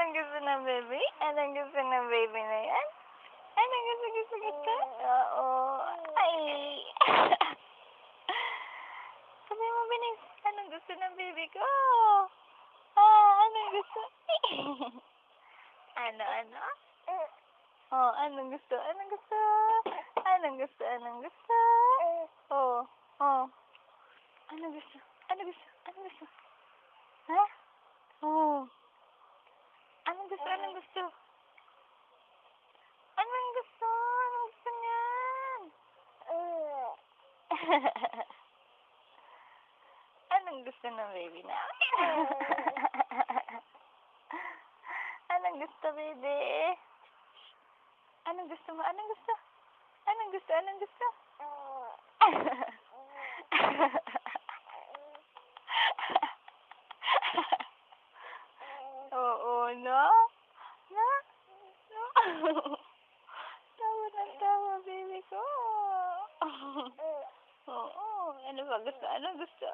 Anong gusto ng baby? Anong gusto ng baby na yan? Anong gusto? Oo. Ay. Sabi mo, Binis, anong gusto ng baby ko? Anong gusto? Ano? Oh, anong gusto? Anong gusto? Oh. Anong gusto? Anong gusto? Ha? Oh. Anong gusto? Anong gusto niyan? Anong gusto ng baby namin? Anong gusto, baby? Anong gusto mo? Anong gusto? Oo, no? No? Tawa ng tawa, baby ko. Oo. Ano ba gusto? Anong gusto?